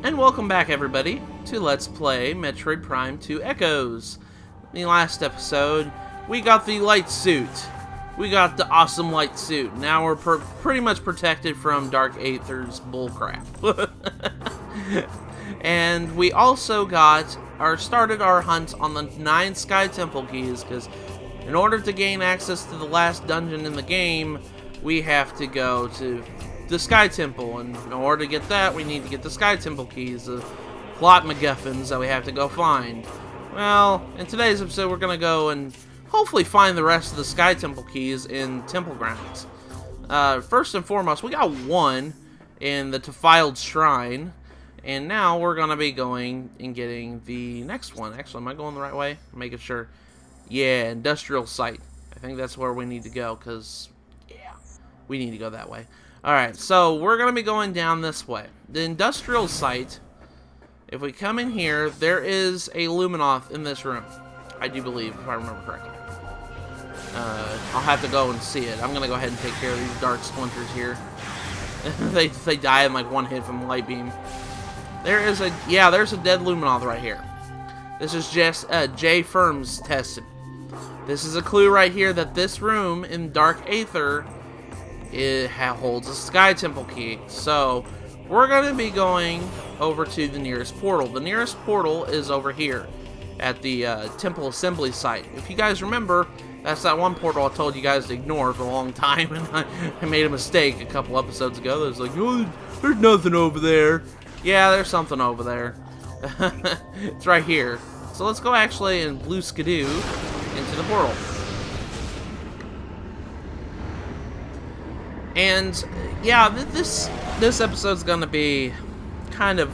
And welcome back, everybody, to Let's Play Metroid Prime 2 Echoes. In the last episode, we got the light suit. We got the awesome light suit. Now we're pretty much protected from Dark Aether's bullcrap. And we also started our hunt on the 9 Sky Temple keys, because in order to gain access to the last dungeon in the game, we have to go to the Sky Temple, and in order to get that, we need to get the Sky Temple keys, the plot MacGuffins that we have to go find. Well, in today's episode, we're going to go and hopefully find the rest of the Sky Temple keys in Temple Grounds. First and foremost, we got one in the Defiled Shrine, and now we're going to be going and getting the next one. Actually, am I going the right way? I'm making sure. Yeah, Industrial Site. I think that's where we need to go, because, yeah, we need to go that way. Alright, so we're going to be going down this way. The industrial site, if we come in here, there is a Luminoth in this room. I do believe, if I remember correctly. I'll have to go and see it. I'm going to go ahead and take care of these dark splinters here. they die in like one hit from the light beam. There's a dead Luminoth right here. This is just J. Firms tested. This is a clue right here that this room in Dark Aether holds a Sky Temple key. So we're going to be going over to the nearest portal. The nearest portal is over here at the Temple Assembly site. If you guys remember, that's that one portal I told you guys to ignore for a long time, and I made a mistake a couple episodes ago. There's like, oh, there's nothing over there. Yeah, there's something over there. It's right here. So let's go actually and blue skidoo into the portal. And yeah, this episode's gonna be kind of,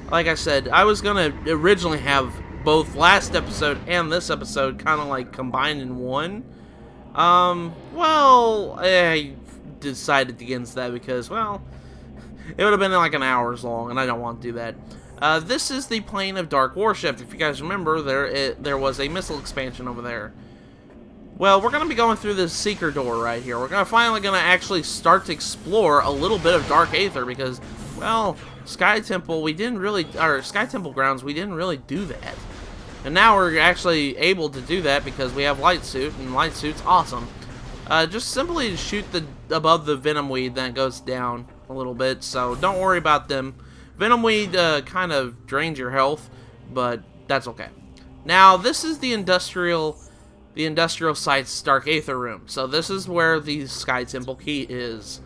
like I said, I was gonna originally have both last episode and this episode kind of like combined in one. Well, I decided against that because, well, it would have been like an hour's long, and I don't want to do that. This is the Plane of Dark Worship. If you guys remember, there was a missile expansion over there. Well, we're going to be going through this Seeker door right here. We're finally going to actually start to explore a little bit of Dark Aether because, well, Sky Temple Grounds, we didn't really do that. And now we're actually able to do that because we have Light Suit, and Light Suit's awesome. Just simply shoot above the Venom Weed, then it goes down a little bit, so don't worry about them. Venom Weed kind of drains your health, but that's okay. Now, this is the industrial site's Dark Aether room. So this is where the Sky Temple key is.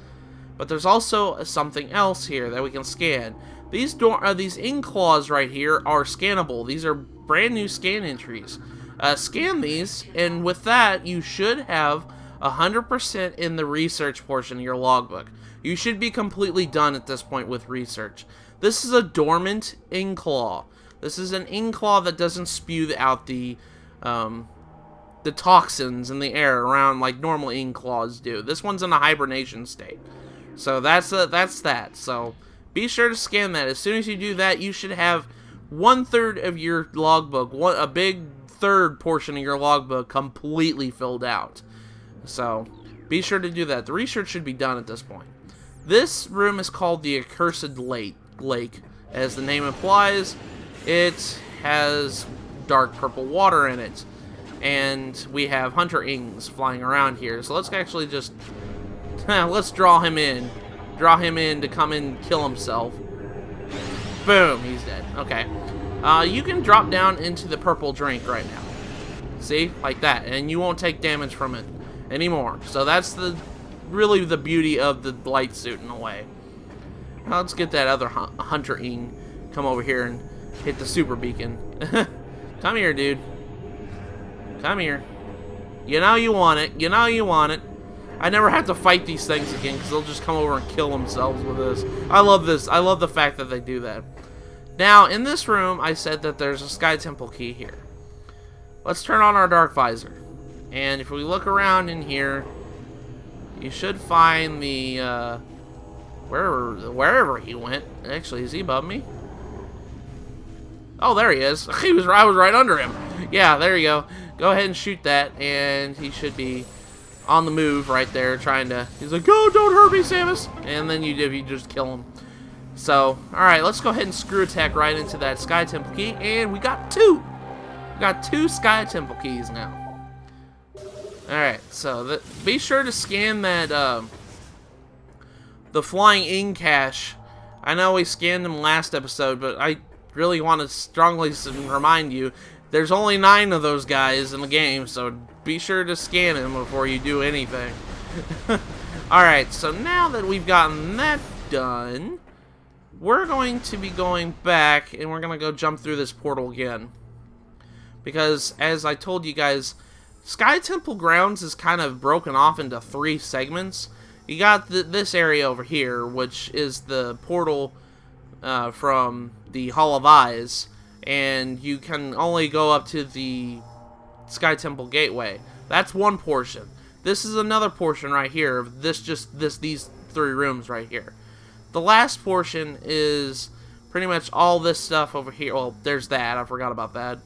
But there's also something else here that we can scan. These ink claws right here are scannable. These are brand new scan entries. Scan these, and with that, you should have 100% in the research portion of your logbook. You should be completely done at this point with research. This is a dormant ink claw. This is an ink claw that doesn't spew out the toxins in the air around like normal ink claws do. This one's in a hibernation state. So that's that. So be sure to scan that. As soon as you do that, you should have 1/3 of your logbook, a big third portion of your logbook completely filled out. So be sure to do that. The research should be done at this point. This room is called the Accursed Lake. As the name implies, it has dark purple water in it. And we have Hunter Ings flying around here. So let's actually just let's draw him in. Draw him in to come and kill himself. Boom, he's dead. Okay. You can drop down into the purple drink right now. See? Like that. And you won't take damage from it anymore. So that's really the beauty of the light suit in a way. Now let's get that other Hunter Ing. Come over here and hit the super beacon. Come here, dude. Come here. You know you want it. You know you want it. I never have to fight these things again because they'll just come over and kill themselves with this. I love this. I love the fact that they do that. Now, in this room, I said that there's a Sky Temple key here. Let's turn on our Dark Visor. And if we look around in here, you should find the, wherever he went. Actually, is he above me? Oh, there he is. I was right under him. Yeah, there you go. Go ahead and shoot that, and he should be on the move right there, trying to... He's like, oh, don't hurt me, Samus! And then you just kill him. So, alright, let's go ahead and screw attack right into that Sky Temple key, and we got two! We got two Sky Temple keys now. Alright, so be sure to scan that, the Flying Ing cache. I know we scanned them last episode, but I really want to strongly remind you, there's only 9 of those guys in the game, so be sure to scan them before you do anything. Alright, so now that we've gotten that done, we're going to be going back, and we're going to go jump through this portal again. Because, as I told you guys, Sky Temple Grounds is kind of broken off into 3 segments. You got this area over here, which is the portal from the Hall of Eyes, and you can only go up to the Sky Temple Gateway. That's one portion. This is another portion right here of these 3 rooms right here. The last portion is pretty much all this stuff over here. Well, there's that. I forgot about that.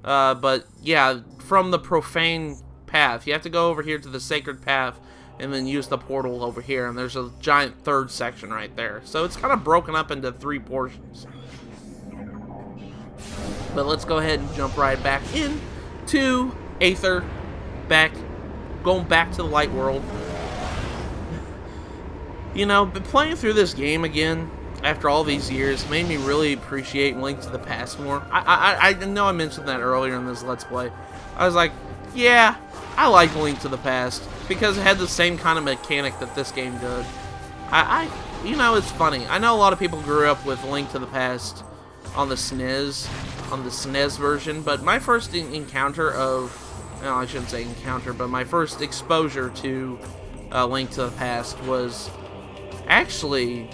But yeah, from the Profane Path, you have to go over here to the Sacred Path and then use the portal over here, and there's a giant 3rd section right there. So it's kind of broken up into 3 portions. But let's go ahead and jump right back in to Aether, going back to the Light World. You know, but playing through this game again after all these years made me really appreciate Link to the Past more. I know I mentioned that earlier in this Let's Play. I was like, yeah, I like Link to the Past because it had the same kind of mechanic that this game did. You know, it's funny. I know a lot of people grew up with Link to the Past on the SNES version, but my first encounter of, well, I shouldn't say encounter, but my first exposure to Link to the Past was actually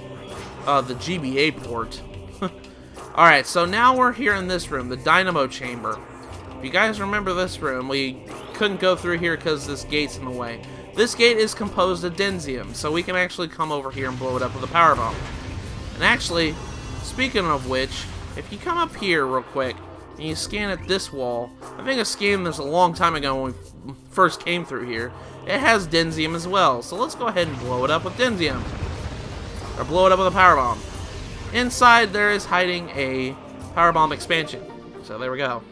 the GBA port. Alright, so now we're here in this room, the Dynamo Chamber. If you guys remember this room, we couldn't go through here because this gate's in the way. This gate is composed of Denzium, so we can actually come over here and blow it up with a power bomb. And actually, speaking of which, if you come up here real quick and you scan at this wall, I think I scanned this a long time ago when we first came through here. It has Denzium as well, so let's go ahead and blow it up with Denzium. Or blow it up with a power bomb. Inside there is hiding a power bomb expansion. So there we go.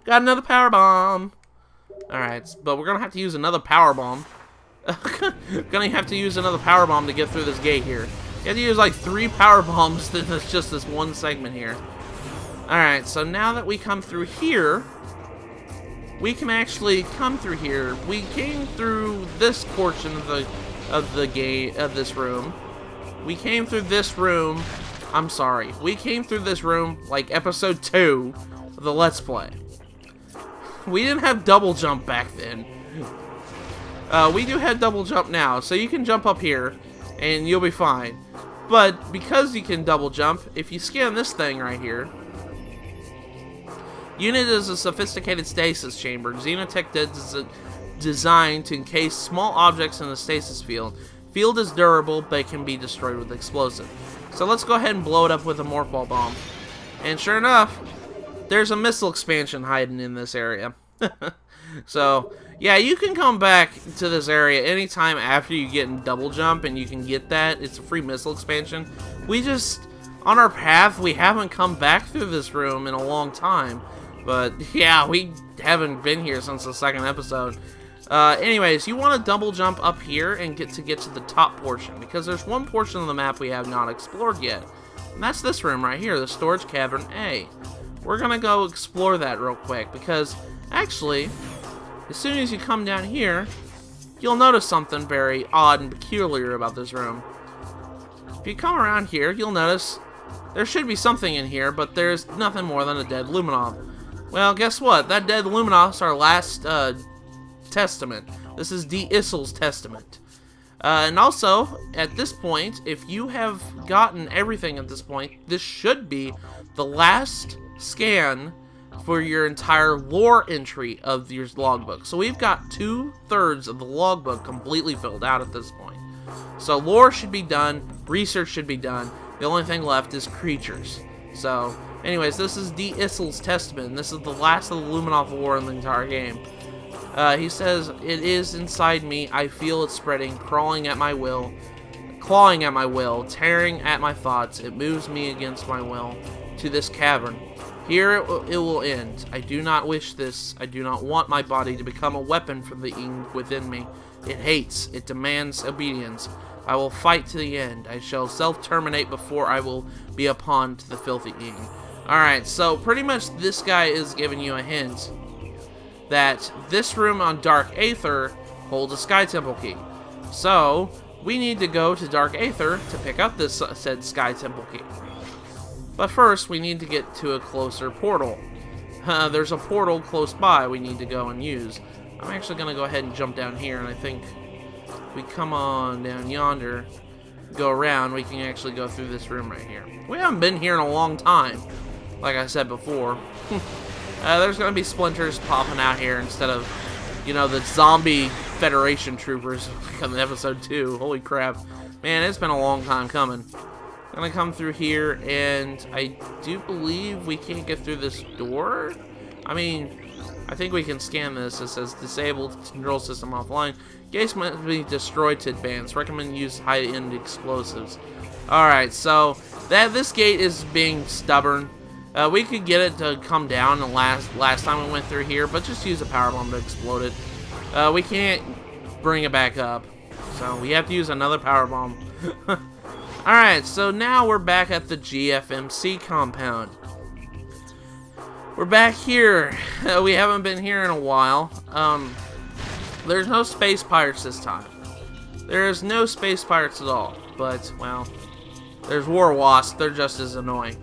Got another power bomb. Alright, but we're gonna have to use another power bomb. Gonna have to use another power bomb to get through this gate here. You have to use like 3 power bombs, then it's just this one segment here. Alright, so now that we come through here, we can actually come through here. We came through this portion of the gate of this room. We came through this room. I'm sorry. We came through this room like episode 2 of the Let's Play. We didn't have double jump back then. We do have double jump now, so you can jump up here and you'll be fine. But because you can double jump, if you scan this thing right here, unit is a sophisticated stasis chamber. Xenotech is designed to encase small objects in the stasis field. Field is durable, but it can be destroyed with explosive. So let's go ahead and blow it up with a morph ball bomb. And sure enough, there's a missile expansion hiding in this area. So, yeah, you can come back to this area anytime after you get in double jump, and you can get that. It's a free missile expansion. We just, on our path, we haven't come back through this room in a long time. But, yeah, we haven't been here since the 2nd episode. Anyways, you want to double jump up here and get to the top portion, because there's one portion of the map we have not explored yet. And that's this room right here, the Storage Cavern A. We're gonna go explore that real quick, because actually, as soon as you come down here, you'll notice something very odd and peculiar about this room. If you come around here, you'll notice there should be something in here, but there's nothing more than a dead Luminov. Well, guess what? That dead Luminov's our last testament. This is D. Issel's testament. And also, at this point, if you have gotten everything at this point, this should be the last scan for your entire lore entry of your logbook. So we've got 2/3 of the logbook completely filled out at this point. So lore should be done, research should be done. The only thing left is creatures. So, anyways, this is D. Issel's testament, and this is the last of the Luminov lore in the entire game. He says, "It is inside me. I feel it spreading, crawling at my will. clawing at my will, tearing at my thoughts. It moves me against my will to this cavern. Here it will end. I do not wish this. I do not want my body to become a weapon for the Ing within me. It hates. It demands obedience. I will fight to the end. I shall self-terminate before I will be a pawn to the filthy Ing. Alright, so pretty much this guy is giving you a hint that this room on Dark Aether holds a Sky Temple key. So, we need to go to Dark Aether to pick up this said Sky Temple key. But first, we need to get to a closer portal. There's a portal close by we need to go and use. I'm actually going to go ahead and jump down here, and I think if we come on down yonder, go around, we can actually go through this room right here. We haven't been here in a long time, like I said before. There's going to be splinters popping out here instead of, you know, the zombie Federation troopers in episode 2. Holy crap. Man, it's been a long time coming. Gonna come through here, and I do believe we can't get through this door. I mean, I think we can scan this. It says disabled control system offline. Gates must be destroyed to advance. Recommend use high-end explosives. Alright, so this gate is being stubborn. We could get it to come down the last time we went through here, but just use a power bomb to explode it. We can't bring it back up, so we have to use another power bomb. Alright, so now we're back at the GFMC Compound. We're back here. We haven't been here in a while. There's no space pirates this time. There's no space pirates at all. But, well, there's war wasps. They're just as annoying.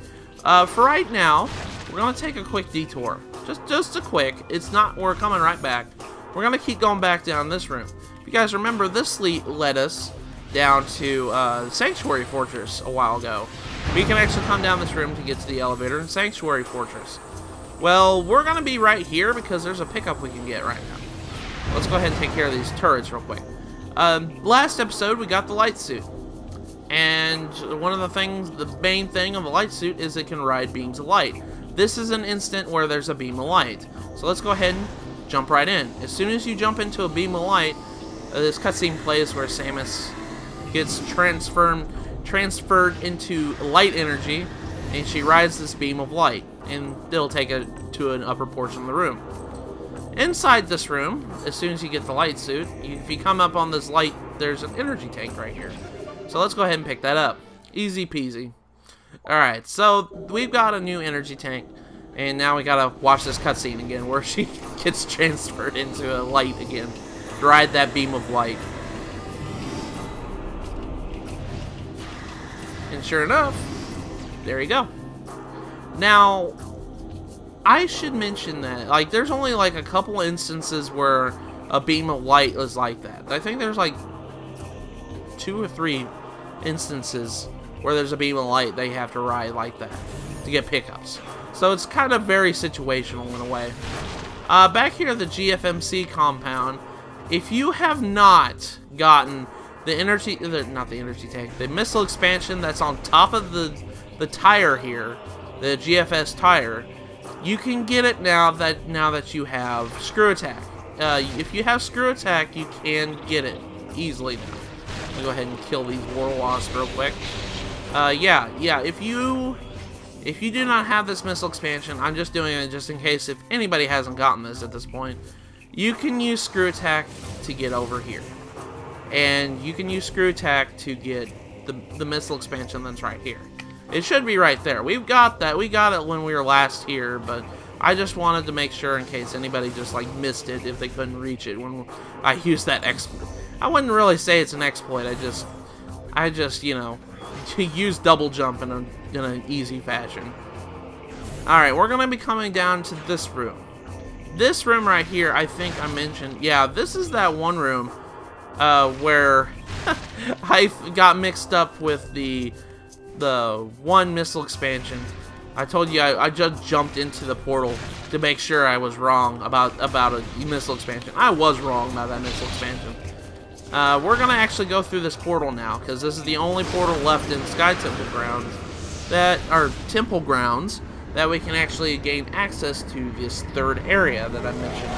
For right now, we're going to take a quick detour. Just a quick. It's not, we're coming right back. We're going to keep going back down this room. If you guys remember, this led us down to the Sanctuary Fortress a while ago. We can actually come down this room to get to the elevator in Sanctuary Fortress. Well, we're going to be right here because there's a pickup we can get right now. Let's go ahead and take care of these turrets real quick. Last episode, we got the light suit. And one of the things, the main thing of the light suit is it can ride beams of light. This is an instant where there's a beam of light. So let's go ahead and jump right in. As soon as you jump into a beam of light, this cutscene plays where Samus gets transferred into light energy, and she rides this beam of light, and it'll take it to an upper portion of the room. Inside this room, as soon as you get the light suit, if you come up on this light, there's an energy tank right here. So let's go ahead and pick that up. Easy peasy. Alright, so we've got a new energy tank, and now we gotta watch this cutscene again where she gets transferred into a light again to ride that beam of light. And sure enough, there you go. Now, I should mention that, like, there's only like a couple instances where a beam of light is like that. I think there's like 2 or 3 instances where there's a beam of light they have to ride like that to get pickups. So it's kind of very situational in a way. Back here at the GFMC compound, if you have not gotten the energy, not the energy tank, the missile expansion that's on top of the tire here, the GFS tire, you can get it now that you have screw attack. If you have screw attack, you can get it easily now. Let me go ahead and kill these war wasps real quick. Yeah. If you do not have this missile expansion, I'm just doing it just in case if anybody hasn't gotten this at this point. You can use screw attack to get over here. And you can use screw attack to get the missile expansion that's right here. It should be right there. We've got that. We got it when we were last here, but I just wanted to make sure in case anybody just like missed it if they couldn't reach it when I used that exploit. I wouldn't really say it's an exploit. I just you know, use double jump in an easy fashion. All right, we're gonna be coming down to this room. This room right here, I think I mentioned. Yeah, this is that one room where I got mixed up with the one missile expansion. I told you I just jumped into the portal to make sure I was wrong about a missile expansion. I was wrong about that missile expansion. We're gonna actually go through this portal now because this is the only portal left in Sky Temple Grounds that are Temple Grounds that we can actually gain access to this third area that I mentioned.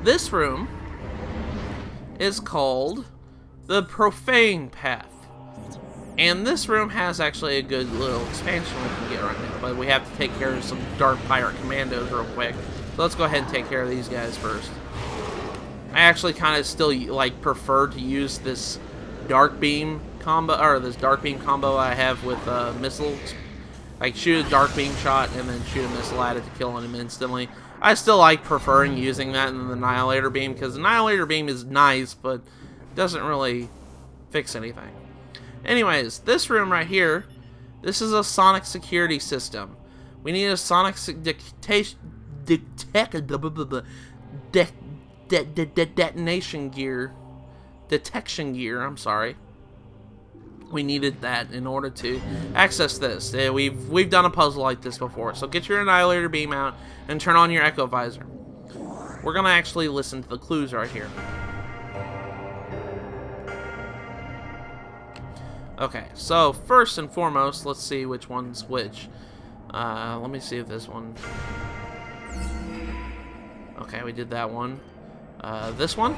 This room is called the Profane Path. And this room has actually a good little expansion we can get right now, but we have to take care of some Dark Pirate Commandos real quick. So let's go ahead and take care of these guys first. I actually kind of still like prefer to use this Dark Beam combo, or this Dark Beam combo I have with missiles. Like shoot a Dark Beam shot and then shoot a missile at it to kill him instantly. I still like preferring using that than the Annihilator Beam, because the Annihilator Beam is nice, but doesn't really fix anything. Anyways, this room right here, this is a sonic security system. We need a sonic detonation gear. Detection gear, I'm sorry. We needed that in order to access this. We've done a puzzle like this before. So get your Annihilator Beam out and turn on your Echo Visor. We're going to actually listen to the clues right here. Okay, so first and foremost, let's see which one's which. Let me see if this one... Okay, we did that one. This one?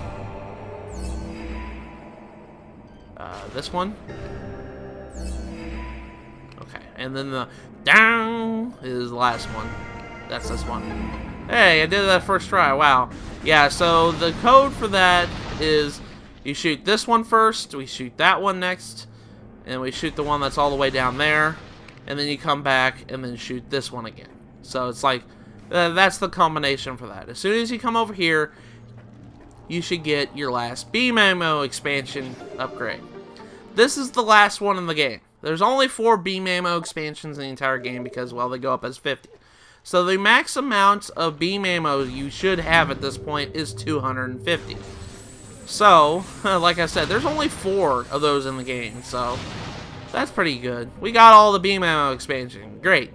This one? Okay, and then the down is the last one. That's this one. Hey, I did that first try, wow. Yeah, so the code for that is you shoot this one first, we shoot that one next, and we shoot the one that's all the way down there, and then you come back and then shoot this one again. So it's like, that's the combination for that. As soon as you come over here, you should get your last beam ammo expansion upgrade. This is the last one in the game. There's only 4 beam ammo expansions in the entire game because, well, they go up as 50. So the max amount of beam ammo you should have at this point is 250. So, like I said, there's only 4 of those in the game, so that's pretty good. We got all the beam ammo expansion. Great.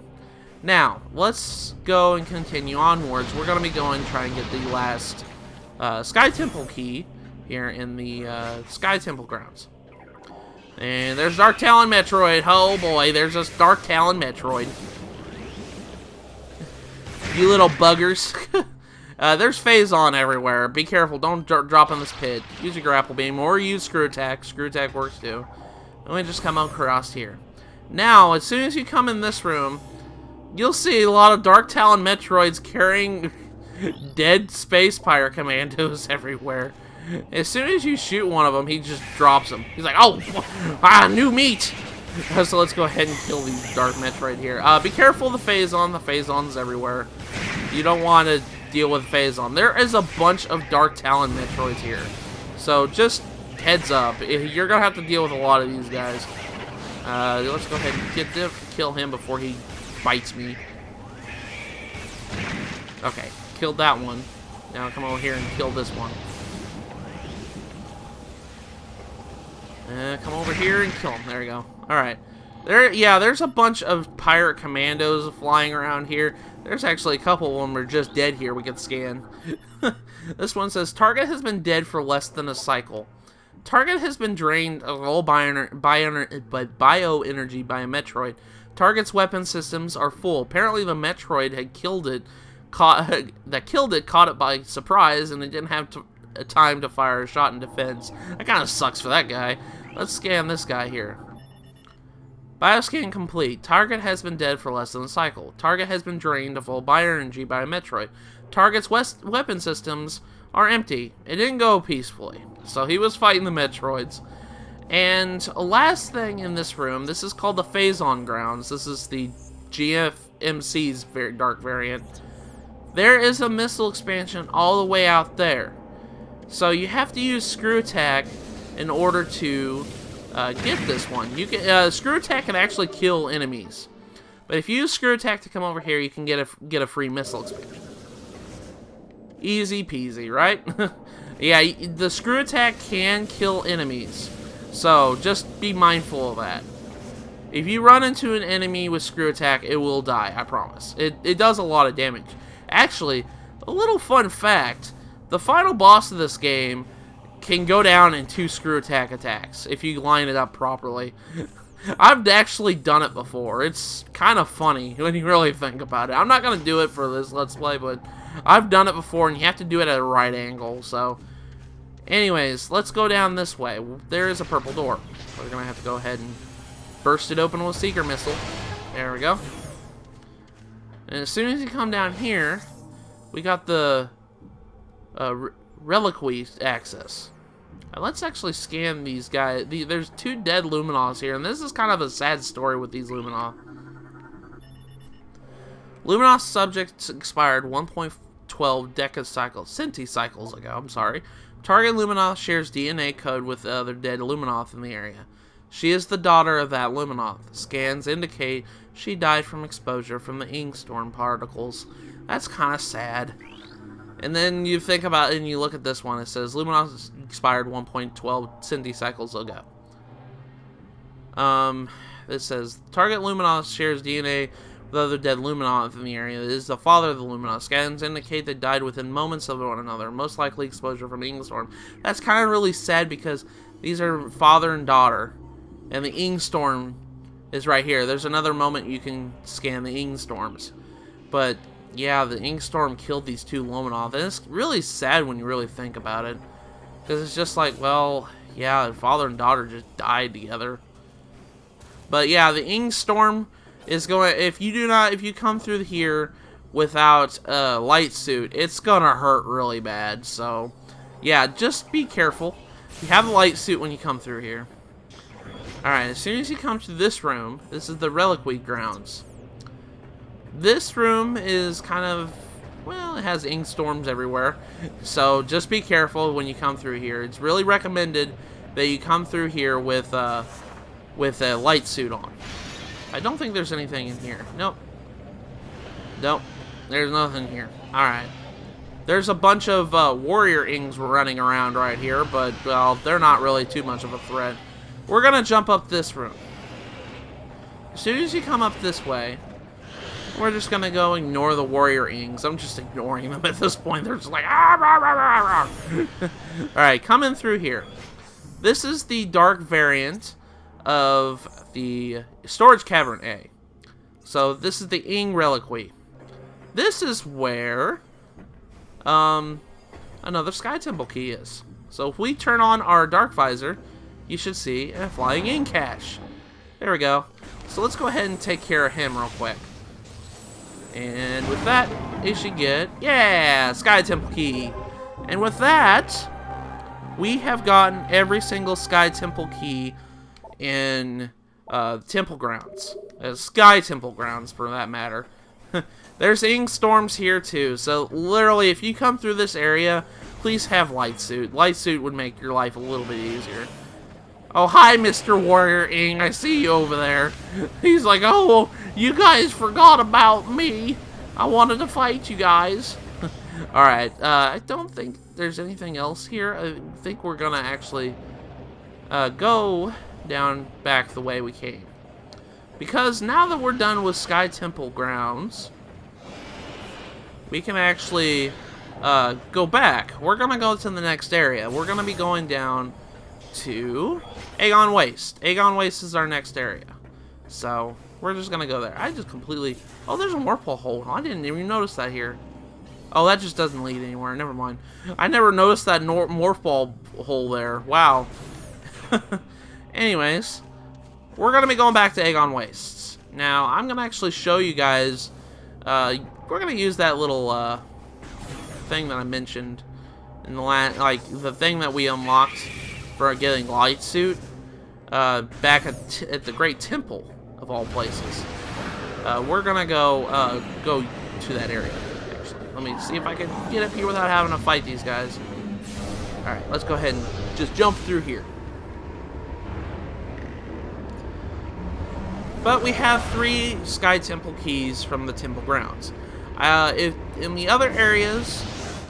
Now, let's go and continue onwards. We're going to be going to try and get the last Sky Temple key here in the Sky Temple grounds. And there's Dark Talon Metroid. Oh boy, there's this Dark Talon Metroid. You little buggers. There's Faison everywhere. Be careful, don't drop in this pit. Use a grapple beam or use screw attack. Screw attack works too. Let me just come across here. Now, as soon as you come in this room, you'll see a lot of Dark Talon Metroids carrying dead Space Pirate Commandos everywhere. As soon as you shoot one of them, he just drops them. He's like, oh, new meat! So let's go ahead and kill these Dark Metroid here. Be careful of the Faison. The Faison's everywhere. You don't want to deal with Faison. There is a bunch of Dark Talon Metroids here. So just heads up. You're going to have to deal with a lot of these guys. Let's go ahead and kill him before he bites me. Okay, killed that one. Now come over here and kill this one. Come over here and kill him. There we go. Alright. There's a bunch of pirate commandos flying around here. There's actually a couple of them that are just dead here we can scan. This one says, target has been dead for less than a cycle. Target has been drained of all bioenergy by a Metroid. Target's weapon systems are full. Apparently the Metroid had killed it, caught it by surprise, and it didn't have time to fire a shot in defense. That kind of sucks for that guy. Let's scan this guy here. Bioscan complete. Target has been dead for less than a cycle. Target has been drained of all bioenergy by a Metroid. Target's weapon systems are empty. It didn't go peacefully. So he was fighting the Metroids. And last thing in this room, this is called the Faison Grounds. This is the GFMC's very dark variant. There is a missile expansion all the way out there. So you have to use screw attack in order to get this one. You can screw attack can actually kill enemies, but if you use screw attack to come over here, you can get a free missile expansion. Easy peasy, right? Yeah, the screw attack can kill enemies, so just be mindful of that. If you run into an enemy with screw attack, it will die. I promise. It does a lot of damage. Actually, a little fun fact. The final boss of this game can go down in 2 screw attack attacks if you line it up properly. I've actually done it before. It's kind of funny when you really think about it. I'm not going to do it for this Let's Play, but I've done it before, and you have to do it at a right angle. So Anyways, let's go down this way. There is a purple door. We're gonna have to go ahead and burst it open with a Seeker Missile. There we go. And as soon as you come down here, we got the reliquary access. Now let's actually scan these guys. There's 2 dead Luminos here, and this is kind of a sad story with these Lumina. Luminos subjects expired 1.12 centicycles ago. I'm sorry. Target Luminoth shares DNA code with the other dead Luminoth in the area. She is the daughter of that Luminoth. Scans indicate she died from exposure from the ink storm particles. That's kind of sad. And then you think about it and you look at this one. It says Luminoth expired 1.12 centicycles ago. It says target Luminoth shares DNA with other dead Luminoth in the area. It is the father of the Luminoth. Scans indicate they died within moments of one another. Most likely exposure from the ink storm. That's kind of really sad because these are father and daughter. And the ink storm is right here. There's another moment you can scan the ink storms. But yeah, the ink storm killed these 2 Luminoth. And it's really sad when you really think about it. Because it's just like, well, yeah, father and daughter just died together. But yeah, the ink storm is going, if you come through here without a light suit, it's gonna hurt really bad. So yeah, just be careful. You have a light suit when you come through here. Alright, as soon as you come to this room, this is the Reliquary Grounds. This room is kind of, well, it has ink storms everywhere. So just be careful when you come through here. It's really recommended that you come through here with a light suit on. I don't think there's anything in here. Nope. Nope. There's nothing here. Alright. There's a bunch of warrior ings running around right here, but, well, they're not really too much of a threat. We're gonna jump up this room. As soon as you come up this way, we're just gonna go ignore the warrior ings. I'm just ignoring them at this point. They're just like, ah, rah, rah, rah, rah. Alright, come in through here. This is the dark variant of the Storage Cavern A. So this is the Ing Reliquary. This is where another Sky Temple key is. So if we turn on our Dark Visor, you should see a flying Ing cache. There we go. So let's go ahead and take care of him real quick. And with that, you should get, yeah, Sky Temple key. And with that, we have gotten every single Sky Temple key in Temple Grounds. Sky Temple Grounds, for that matter. There's ink storms here, too. So, literally, if you come through this area, please have Light Suit. Light Suit would make your life a little bit easier. Oh, hi, Mr. Warrior Ing. I see you over there. He's like, oh, you guys forgot about me. I wanted to fight you guys. Alright, I don't think there's anything else here. I think we're gonna actually go down back the way we came. Because now that we're done with Sky Temple Grounds, we can actually go back. We're gonna go to the next area. We're gonna be going down to Agon Waste. Agon Waste is our next area. So, we're just gonna go there. I just completely... Oh, there's a Morphle hole. I didn't even notice that here. Oh, that just doesn't lead anywhere. Never mind. I never noticed that Morphle hole there. Wow. Anyways, we're going to be going back to Agon Wastes. Now, I'm going to actually show you guys... we're going to use that little thing that I mentioned in the like the thing that we unlocked for getting Light Suit back at the Great Temple of all places. We're going to go to that area. Let me see if I can get up here without having to fight these guys. Alright, let's go ahead and just jump through here. But we have 3 Sky Temple keys from the Temple Grounds. If in the other areas,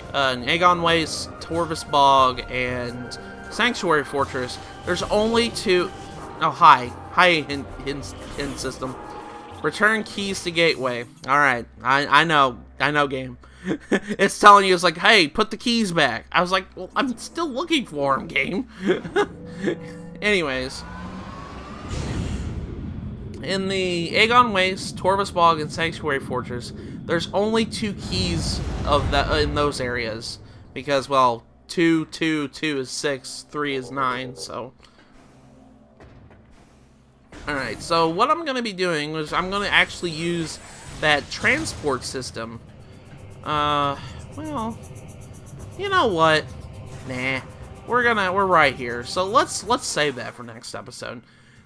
in Agon Waste, Torvus Bog, and Sanctuary Fortress, there's only 2... Oh, hi. Hi, hint system. Return keys to Gateway. Alright, I know, game. It's telling you, it's like, hey, put the keys back. I was like, well, I'm still looking for them, game. Anyways. In the Agon Waste, Torvus Bog, and Sanctuary Fortress, there's only 2 keys of that in those areas. Because, well, 2, 2, 2 is 6, 3 is 9, so... Alright, so what I'm going to be doing is I'm going to actually use that transport system. Well, you know what? Nah, we're right here. So let's save that for next episode.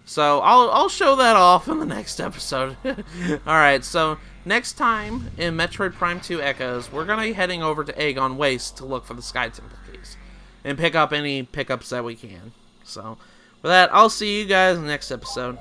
So I'll show that off in the next episode. Alright, so next time in Metroid Prime 2 Echoes, we're going to be heading over to Agon Waste to look for the Sky Temple keys. And pick up any pickups that we can. So, with that, I'll see you guys in the next episode.